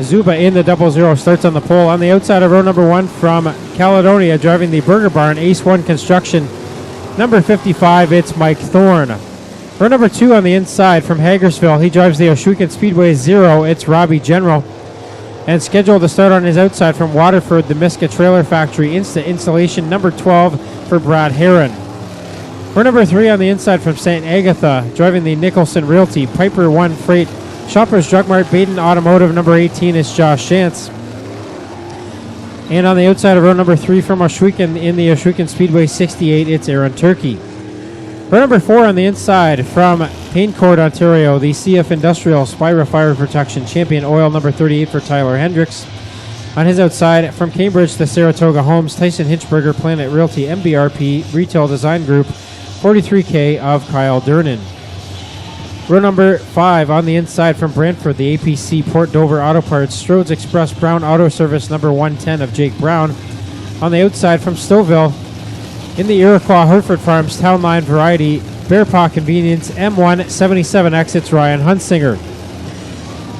Zuba in the 00 starts on the pole. On the outside of row number 1 from Caledonia, driving the Burger Barn, Ace 1 Construction. Number 55, it's Mike Thorne. Row number 2 on the inside from Hagersville, he drives the Ohsweken Speedway 0, it's Robbie General. And scheduled to start on his outside from Waterford, the Miska Trailer Factory, Insta Installation number 12 for Brad Heron. Row number 3 on the inside from St. Agatha, driving the Nicholson Realty, Piper 1 Freight, Shoppers Drug Mart, Baden Automotive, number 18 is Josh Shantz. And on the outside of row number 3 from Ohsweken in the Ohsweken Speedway 68, it's Aaron Turkey. Row number 4 on the inside from Paincourt, Ontario, the CF Industrial Spira Fire Protection Champion Oil, number 38 for Tyler Hendricks. On his outside from Cambridge to Saratoga Homes, Tyson Hinchberger, Planet Realty, MBRP, Retail Design Group, 43K of Kyle Durnan. Row number 5 on the inside from Brantford, the APC Port Dover Auto Parts, Strode's Express Brown Auto Service, number 110 of Jake Brown. On the outside from Stouffville, in the Iroquois Hereford Farms Town Line Variety, Bear Paw Convenience, M1 77 exits Ryan Hunsinger.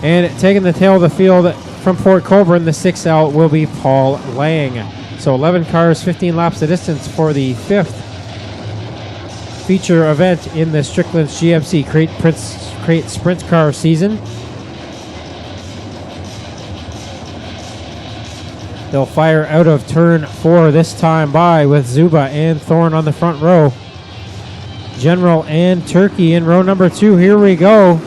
And taking the tail of the field from Port Colborne, the 6L will be Paul Lang. So 11 cars, 15 laps of distance for the 5th feature event in the Strickland's GMC Crate Sprint Car season. They'll fire out of turn 4 this time by with Zuba and Thorne on the front row. General and Turkey in row number 2. Here we go.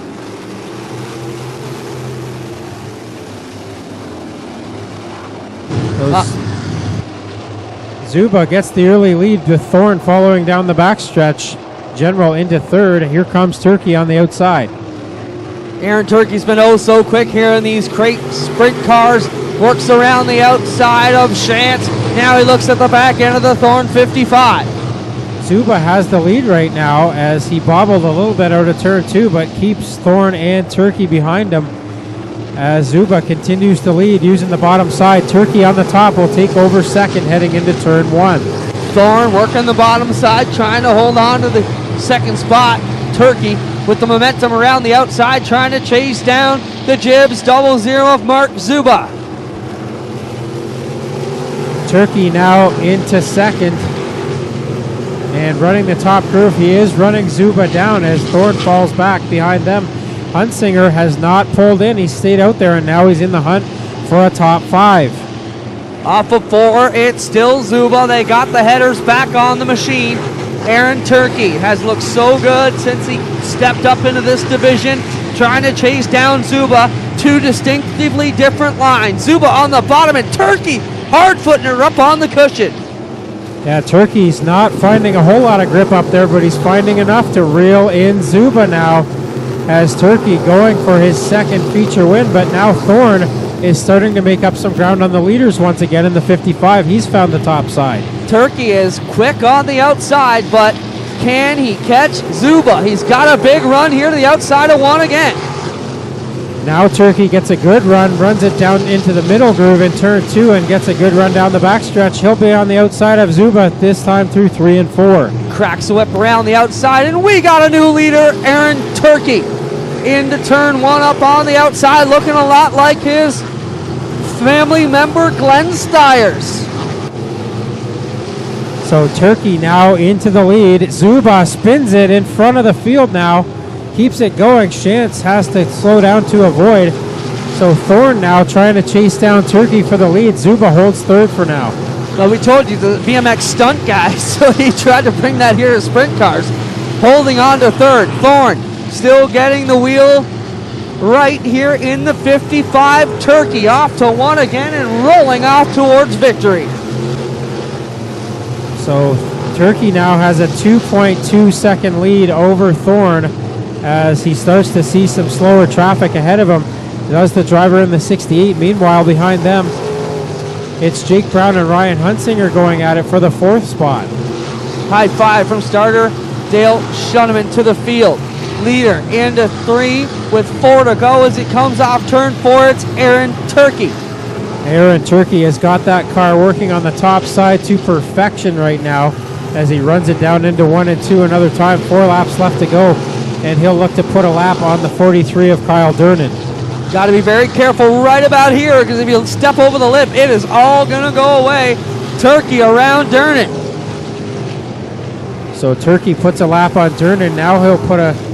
Zuba gets the early lead with Thorne following down the backstretch. General into third. Here comes Turkey on the outside. Aaron Turkey's been oh so quick here in these crate sprint cars. Works around the outside of Shantz. Now he looks at the back end of the Thorne 55. Zuba has the lead right now as he bobbled a little bit out of turn 2, but keeps Thorne and Turkey behind him. As Zuba continues to lead using the bottom side, Turkey on the top will take over second heading into turn 1. Thorne working the bottom side, trying to hold on to the second spot. Turkey with the momentum around the outside, trying to chase down the Jibs 00 of Mark Zuba. Turkey now into second and running the top groove. He is running Zuba down as Thorne falls back behind them. Hunsinger has not pulled in. He stayed out there, and now he's in the hunt for a top 5. Off of 4, it's still Zuba. They got the headers back on the machine. Aaron Turkey has looked so good since he stepped up into this division, trying to chase down Zuba. Two distinctively different lines. Zuba on the bottom, and Turkey hard-footing her up on the cushion. Yeah, Turkey's not finding a whole lot of grip up there, but he's finding enough to reel in Zuba now. As Turkey going for his second feature win, but now Thorne is starting to make up some ground on the leaders once again in the 55. He's found the top side. Turkey is quick on the outside, but can he catch Zuba? He's got a big run here to the outside of 1 again. Now Turkey gets a good run, runs it down into the middle groove in turn 2 and gets a good run down the backstretch. He'll be on the outside of Zuba this time through 3 and 4. Cracks the whip around the outside, and we got a new leader, Aaron Turkey. Into turn 1 up on the outside, looking a lot like his family member Glenn Styres. So Turkey now into the lead. Zuba spins it in front of the field now. Keeps it going. Shantz has to slow down to avoid. So Thorne now trying to chase down Turkey for the lead. Zuba holds third for now. Well, we told you, the BMX stunt guy, so he tried to bring that here to sprint cars. Holding on to third. Thorne still getting the wheel right here in the 55. Turkey off to 1 again and rolling off towards victory. So Turkey now has a 2.2 second lead over Thorne as he starts to see some slower traffic ahead of him. Does the driver in the 68. Meanwhile, behind them, it's Jake Brown and Ryan Hunsinger going at it for the 4th spot. High five from starter Dale Shuneman to the field. Leader into 3 with 4 to go as he comes off turn 4. It's Aaron Turkey. Aaron Turkey has got that car working on the top side to perfection right now as he runs it down into 1 and 2 another time. 4 laps left to go, and he'll look to put a lap on the 43 of Kyle Durnan. Got to be very careful right about here, because if you step over the lip, it is all going to go away. Turkey around Durnan. So Turkey puts a lap on Durnan. Now he'll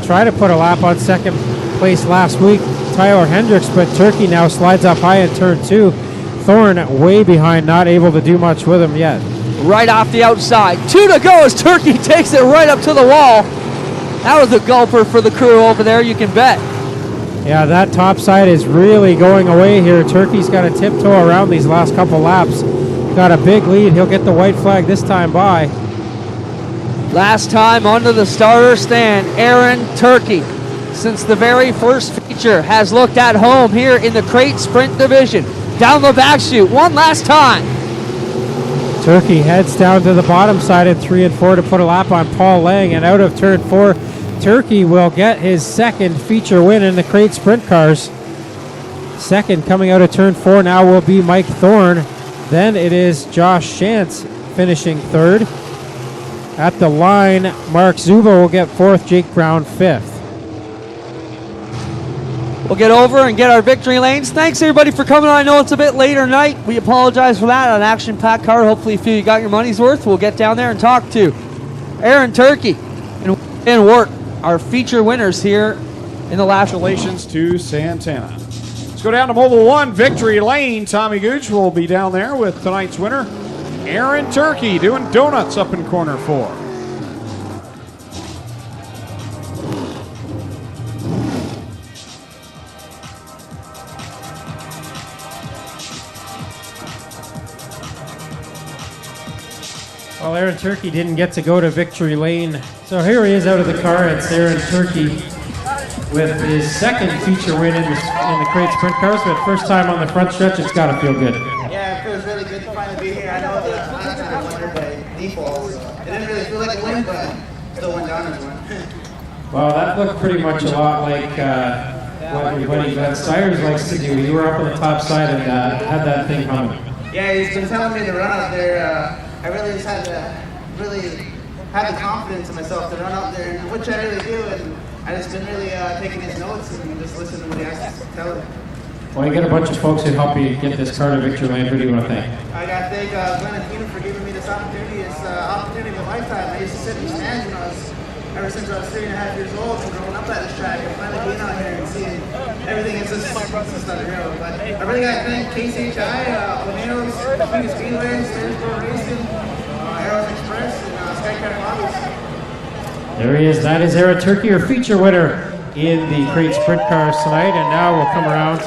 try to put a lap on second place last week, Tyler Hendricks, but Turkey now slides up high in turn 2. Thorne way behind, not able to do much with him yet. Right off the outside. 2 to go as Turkey takes it right up to the wall. That was a gulper for the crew over there, you can bet. Yeah, that top side is really going away here. Turkey's got to tiptoe around these last couple laps. Got a big lead. He'll get the white flag this time by. Last time onto the starter stand, Aaron Turkey, since the very first feature, has looked at home here in the crate sprint division. Down the back chute, one last time. Turkey heads down to the bottom side in 3 and 4 to put a lap on Paul Lang, and out of turn 4, Turkey will get his second feature win in the crate sprint cars. Second coming out of turn 4 now will be Mike Thorne. Then it is Josh Shantz finishing third. At the line, Mark Zuba will get fourth, Jake Brown fifth. We'll get over and get our victory lanes. Thanks everybody for coming on. I know it's a bit later night. We apologize for that. An action-packed card. Hopefully you feel you got your money's worth. We'll get down there and talk to Aaron Turkey and Wirt, our feature winners here in the last. Congratulations to Santana. Let's go down to Mobile 1 Victory Lane. Tommy Gooch will be down there with tonight's winner, Aaron Turkey, doing donuts up in corner 4. Well, Aaron Turkey didn't get to go to victory lane. So here he is out of the car. It's Aaron Turkey with his second feature win in the crate sprint cars, but first time on the front stretch. It's got to feel good. Yeah, it feels really good to finally be here. I know that last time I won by default. It didn't really feel like a win, but still went down as one. Well, that looked pretty much a lot like what everybody dmstyres likes to do. You were up on the top side and had that thing humming. Yeah, he's been telling me to run out there. I really just had to have the confidence in myself to run out there, which I really do. And I just been really taking his notes and just listening to what he has to tell him. Well, you get a bunch of folks who help you get this car to victory lane. Who do you want to thank? I got to thank Glenn and Tina for giving me this opportunity. It's an opportunity of a lifetime. I used to sit in the stands ever since I was 3.5 years old and growing up at this track, and finally being out here and seeing everything is just unreal. But I really got to thank KCHI, O'Neill's, Sweden Speedway, Stersboro Racing, Arrows Express, and Skycraft Hobbies. There he is. That is Aaron Turkey, our feature winner in the crate sprint cars tonight. And now we'll come around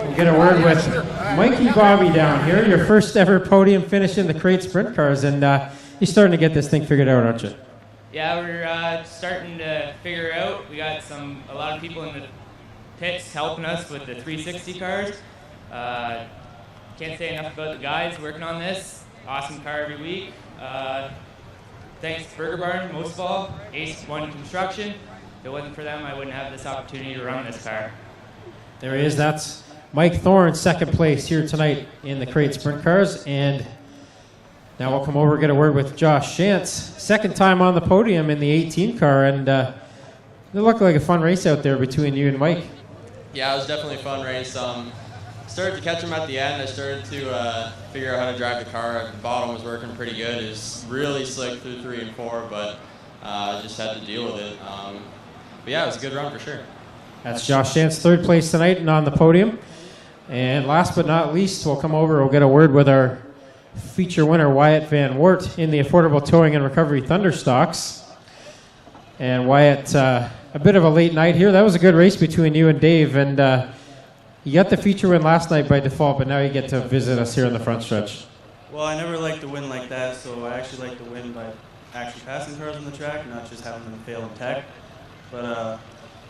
and get a word with Mikey Bobby down here. Your first ever podium finish in the crate sprint cars, and you're starting to get this thing figured out, aren't you? Yeah, we're starting to figure it out. We got a lot of people in the pits helping us with the 360 cars. Can't say enough about the guys working on this. Awesome car every week. Thanks to Burger Barn, most of all, Ace One Construction. If it wasn't for them, I wouldn't have this opportunity to run this car. There he is. That's Mike Thorne, second place here tonight in the crate sprint cars. And now we'll come over and get a word with Josh Shantz. Second time on the podium in the 18 car, and it looked like a fun race out there between you and Mike. Yeah, it was definitely a fun race. Started to catch him at the end. I started to figure out how to drive the car. The bottom was working pretty good. It was really slick through 3 and 4, but I just had to deal with it. But yeah, it was a good run for sure. That's Josh Shantz, third place tonight and on the podium. And last but not least, we'll come over, we'll get a word with our feature winner, Wyatt Van Wert, in the Affordable Towing and Recovery Thunderstocks. And Wyatt, a bit of a late night here. That was a good race between you and Dave, and you got the feature win last night by default, but now you get to visit us here in the front stretch. Well, I never like to win like that, so I actually like to win by actually passing cars on the track, not just having them fail in tech. But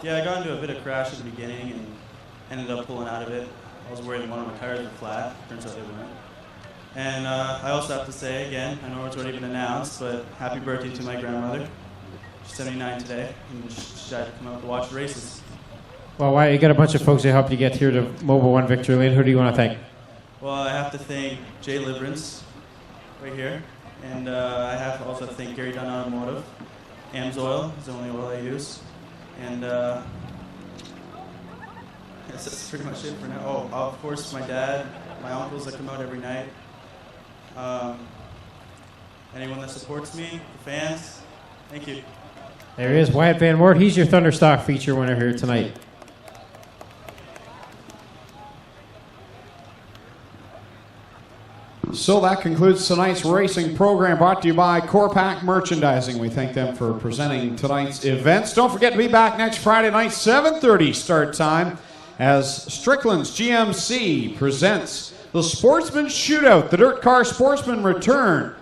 yeah, I got into a bit of crash at the beginning and ended up pulling out of it. I was worried that one of my tires were flat. Turns out they weren't. And I also have to say, again, I know it's already been announced, but happy birthday to my grandmother. She's 79 today, and she decided to come out to watch the races. Well, Wyatt, you got a bunch of folks who helped you get here to Mobile 1 Victory Lane. Who do you want to thank? Well, I have to thank Jay Liverance, right here. And I have to also thank Gary Dunn Automotive. AMS Oil is the only oil I use. And That's pretty much it for now. Oh, of course, my dad, my uncles that come out every night. Anyone that supports me, the fans, thank you. There he is, Wyatt Van Wert. He's your Thunderstock feature winner here tonight. So that concludes tonight's racing program, brought to you by Corpac Merchandising. We thank them for presenting tonight's events. Don't forget to be back next Friday night, 7:30 start time, as Strickland's GMC presents the Sportsman Shootout. The Dirt Car Sportsman return.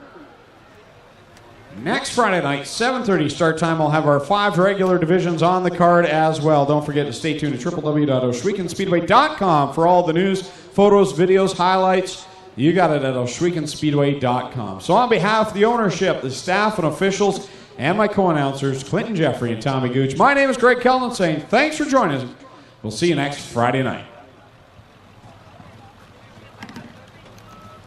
Next Friday night, 7:30 start time, we'll have our 5 regular divisions on the card as well. Don't forget to stay tuned to www.oshwekenspeedway.com for all the news, photos, videos, highlights. You got it at oshwekenspeedway.com. So on behalf of the ownership, the staff and officials, and my co-announcers, Clinton Jeffrey and Tommy Gooch, my name is Greg Kellman saying thanks for joining us. We'll see you next Friday night.